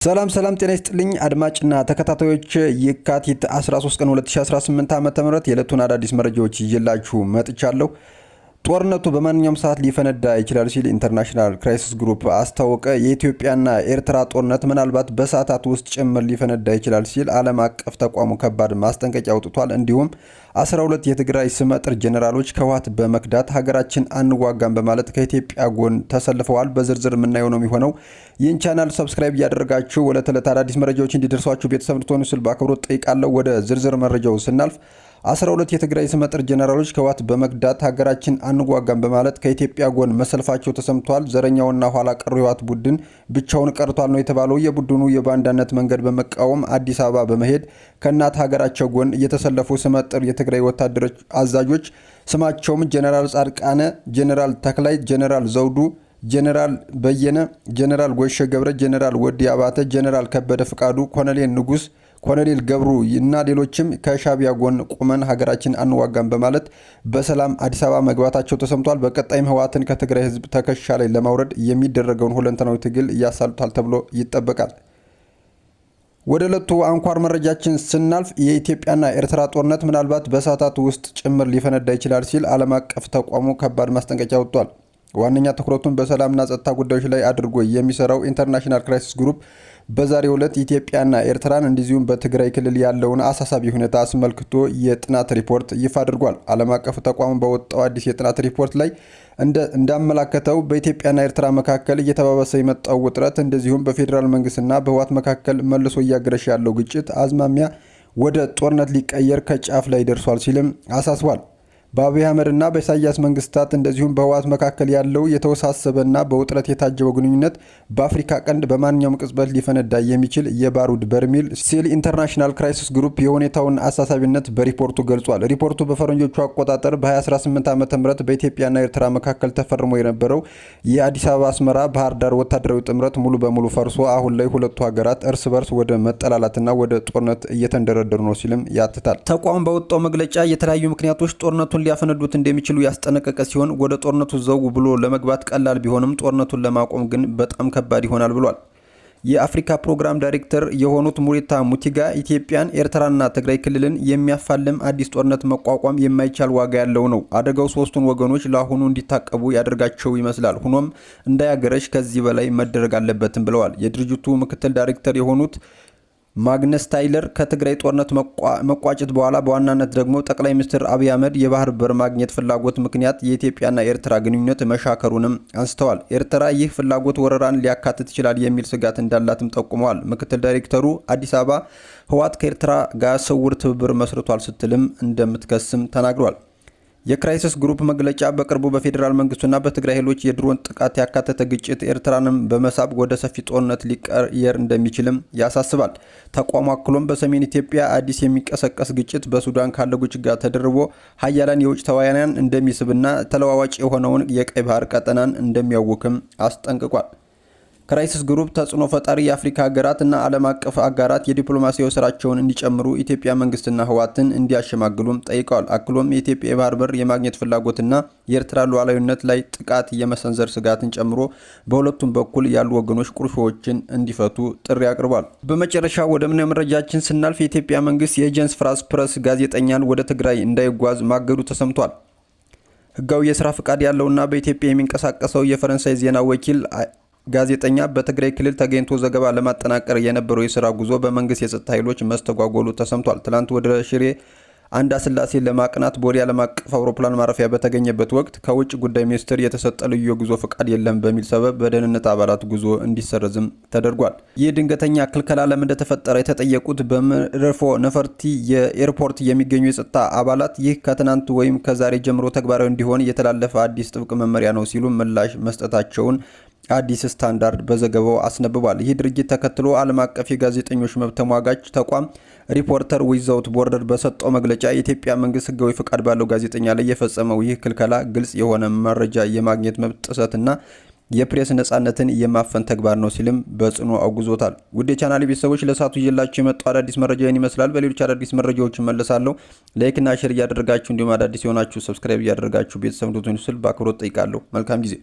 ሰላም ጤና ይስጥልኝ አድማጭና ተከታታዮች የካቲት 13 ቀን 2018 ዓ.ም የዕለቱን አዳዲስ መረጃዎች ይዤላችሁ መጥቻለሁ። ጦርነቱ በማንኛውም ሰዓት ሊፈነዳ ይችላል ሲል ኢንተርናሽናል ክራይሲስ ግሩፕ አስታወቀ። የኢትዮጵያና ኤርትራ ጦርነት ምናልባት በሰዓታት ውስጥ ጭምር ሊፈነዳ ይችላል ሲል ዓለም አቀፍ ተቋሙ ከባድ ማስጠንቀቂያ አውጥቷል። እንዲሁም 12 የትግራይ ስመጥር ጄኔራሎች ከህወሓት በመክዳት ሀገራችን አንዋጋም በማለት ከኢትዮጵያ ጎን ተሰልፈዋል። በዝርዝር የምናየው ነው የሚሆነው። ይህን ቻናል ሰብስክራይብ እያደረጋችሁ ወደ ተለት አዳዲስ መረጃዎች እንዲደርሷችሁ ቤተሰብ እንድትሆኑ ስል በአክብሮት ጠይቃለሁ። ወደ ዝርዝር መረጃው ስናልፍ 12 የትግራይ ስመጥር ጄኔራሎች ከህወሓት በመክዳት ሀገራችን አንዋጋም በማለት ከኢትዮጵያ ጎን መሰልፋቸው ተሰምቷል። ዘረኛውና ኋላ ቀሩ የህወሓት ቡድን ብቻውን ቀርቷል ነው የተባለው። የቡድኑ የባንዳነት መንገድ በመቃወም አዲስ አበባ በመሄድ ከእናት ሀገራቸው ጎን የተሰለፉ ስመጥር የትግራይ ወታደሮች አዛዦች ስማቸውም ጄኔራል ጻድቃነ፣ ጄኔራል ተክላይ፣ ጄኔራል ዘውዱ፣ ጄኔራል በየነ፣ ጄኔራል ጎይሸ ገብረ፣ ጄኔራል ወዲ አባተ፣ ጄኔራል ከበደ ፍቃዱ፣ ኮሎኔል ንጉስ፣ ኮሎኔል ገብሩ እና ሌሎችም ከሻቢያ ጎን ቁመን ሀገራችን አንዋጋም በማለት በሰላም አዲስ አበባ መግባታቸው ተሰምቷል። በቀጣይም ህወሓትን ከትግራይ ህዝብ ትከሻ ላይ ለማውረድ የሚደረገውን ሁለንተናዊ ትግል ያሳልጣል ተብሎ ይጠበቃል። ወደ ዕለቱ አንኳር መረጃችን ስናልፍ የኢትዮጵያና ኤርትራ ጦርነት ምናልባት በሰዓታት ውስጥ ጭምር ሊፈነዳ ይችላል ሲል ዓለም አቀፍ ተቋሙ ከባድ ማስጠንቀቂያ ወጥቷል። ዋነኛ ትኩረቱን በሰላምና ጸጥታ ጉዳዮች ላይ አድርጎ የሚሰራው ኢንተርናሽናል ክራይሲስ ግሩፕ በዛሬው ዕለት ኢትዮጵያና ኤርትራን እንደዚሁም በትግራይ ክልል ያለውን አሳሳቢ ሁኔታ አስመልክቶ የጥናት ሪፖርት ይፋ አድርጓል። ዓለም አቀፍ ተቋሙ በወጣው አዲስ የጥናት ሪፖርት ላይ እንዳመላከተው በኢትዮጵያና ኤርትራ መካከል እየተባባሰ የመጣው ውጥረት እንደዚሁም በፌዴራል መንግስትና በህወሓት መካከል መልሶ እያገረሸ ያለው ግጭት አዝማሚያ ወደ ጦርነት ሊቀየር ከጫፍ ላይ ደርሷል ሲልም አሳስቧል። በአብይ አህመድና በኢሳያስ መንግስታት እንደዚሁም በህወሓት መካከል ያለው የተወሳሰበና በውጥረት የታጀበው ግንኙነት በአፍሪካ ቀንድ በማንኛውም ቅጽበት ሊፈነዳ የሚችል የባሩድ በርሜል ሲል ኢንተርናሽናል ክራይሲስ ግሩፕ የሁኔታውን አሳሳቢነት በሪፖርቱ ገልጿል። ሪፖርቱ በፈረንጆቹ አቆጣጠር በ2018 ዓ.ም በኢትዮጵያና ኤርትራ መካከል ተፈርሞ የነበረው የአዲስ አበባ አስመራ ባህር ዳር ወታደራዊ ጥምረት ሙሉ በሙሉ ፈርሶ አሁን ላይ ሁለቱ ሀገራት እርስ በርስ ወደ መጠላላትና ወደ ጦርነት እየተንደረደሩ ነው ሲልም ያትታል። ተቋሙ በወጣው መግለጫ የተለያዩ ምክንያቶች ጦርነቱን ሊያፈነዱት እንደሚችሉ ያስጠነቀቀ ሲሆን ወደ ጦርነቱ ዘው ብሎ ለመግባት ቀላል ቢሆንም ጦርነቱን ለማቆም ግን በጣም ከባድ ይሆናል ብሏል። የአፍሪካ ፕሮግራም ዳይሬክተር የሆኑት ሙሪታ ሙቲጋ ኢትዮጵያን፣ ኤርትራና ትግራይ ክልልን የሚያፋልም አዲስ ጦርነት መቋቋም የማይቻል ዋጋ ያለው ነው። አደጋው ሶስቱን ወገኖች ለአሁኑ እንዲታቀቡ ያደርጋቸው ይመስላል። ሆኖም እንዳያገረሽ ከዚህ በላይ መደረግ አለበትም ብለዋል። የድርጅቱ ምክትል ዳይሬክተር የሆኑት ማግነስ ታይለር ከትግራይ ጦርነት መቋጨት በኋላ በዋናነት ደግሞ ጠቅላይ ሚኒስትር አብይ አህመድ የባህር በር ማግኘት ፍላጎት ምክንያት የኢትዮጵያና ኤርትራ ግንኙነት መሻከሩንም አንስተዋል። ኤርትራ ይህ ፍላጎት ወረራን ሊያካትት ይችላል የሚል ስጋት እንዳላትም ጠቁመዋል። ምክትል ዳይሬክተሩ አዲስ አበባ ህወሓት ከኤርትራ ጋር ስውር ትብብር መስርቷል ስትልም እንደምትከስም ተናግሯል። የክራይሲስ ግሩፕ መግለጫ በቅርቡ በፌዴራል መንግስቱና በትግራይ ኃይሎች የድሮን ጥቃት ያካተተ ግጭት ኤርትራንም በመሳብ ወደ ሰፊ ጦርነት ሊቀየር እንደሚችልም ያሳስባል። ተቋሙ አክሎም በሰሜን ኢትዮጵያ አዲስ የሚቀሰቀስ ግጭት በሱዳን ካለው ግጭት ጋር ተደርቦ ሀያላን የውጭ ተዋናያን እንደሚስብና ተለዋዋጭ የሆነውን የቀይ ባህር ቀጠናን እንደሚያውክም አስጠንቅቋል። ክራይሲስ ግሩፕ ተጽዕኖ ፈጣሪ የአፍሪካ ሀገራት እና ዓለም አቀፍ አጋራት የዲፕሎማሲያዊ ስራቸውን እንዲጨምሩ ኢትዮጵያ መንግስትና ህወሓትን እንዲያሸማግሉም ጠይቀዋል። አክሎም የኢትዮጵያ የባህር በር የማግኘት ፍላጎትና የኤርትራ ሉዓላዊነት ላይ ጥቃት የመሰንዘር ስጋትን ጨምሮ በሁለቱም በኩል ያሉ ወገኖች ቁርሾችን እንዲፈቱ ጥሪ አቅርቧል። በመጨረሻ ወደ ምናየው መረጃችን ስናልፍ የኢትዮጵያ መንግስት የኤጀንስ ፍራንስ ፕረስ ጋዜጠኛን ወደ ትግራይ እንዳይጓዝ ማገዱ ተሰምቷል። ህጋዊ የስራ ፍቃድ ያለውና በኢትዮጵያ የሚንቀሳቀሰው የፈረንሳይ ዜና ወኪል ጋዜጠኛ በትግራይ ክልል ተገኝቶ ዘገባ ለማጠናቀር የነበረው የሥራ ጉዞ በመንግስት የጸጥታ ኃይሎች መስተጓጎሉ ተሰምቷል። ትላንት ወደ ሽሬ አንዳ ስላሴ ለማቅናት ቦሌ ዓለም አቀፍ አውሮፕላን ማረፊያ በተገኘበት ወቅት ከውጭ ጉዳይ ሚኒስቴር የተሰጠ ልዩ የጉዞ ፍቃድ የለም በሚል ሰበብ በደህንነት አባላት ጉዞ እንዲሰረዝም ተደርጓል። ይህ ድንገተኛ ክልከላ ለምን እንደተፈጠረ የተጠየቁት በመርፎ ነፈርቲ የኤርፖርት የሚገኙ የጸጥታ አባላት ይህ ከትናንት ወይም ከዛሬ ጀምሮ ተግባራዊ እንዲሆን የተላለፈ አዲስ ጥብቅ መመሪያ ነው ሲሉ ምላሽ መስጠታቸውን አዲስ ስታንዳርድ በዘገባው አስነብቧል። ይህ ድርጊት ተከትሎ ዓለም አቀፍ የጋዜጠኞች መብት ተሟጋች ተቋም ሪፖርተር ዊዛውት ቦርደር በሰጠው መግለጫ የኢትዮጵያ መንግስት ህጋዊ ፍቃድ ባለው ጋዜጠኛ ላይ የፈጸመው ይህ ክልከላ ግልጽ የሆነ መረጃ የማግኘት መብት ጥሰትና የፕሬስ ነጻነትን የማፈን ተግባር ነው ሲልም በጽኑ አውግዞታል። ውድ የቻናሌ ቤተሰቦች ለሰዓቱ ይዤላችሁ የመጣው አዳዲስ መረጃ ይመስላል። በሌሎች አዳዲስ መረጃዎች እመለሳለሁ። ላይክና ሼር እያደረጋችሁ እንዲሁም አዳዲስ የሆናችሁ ሰብስክራይብ እያደረጋችሁ ቤተሰብ እንድትሆኑ ስል በአክብሮት ጠይቃለሁ። መልካም ጊዜ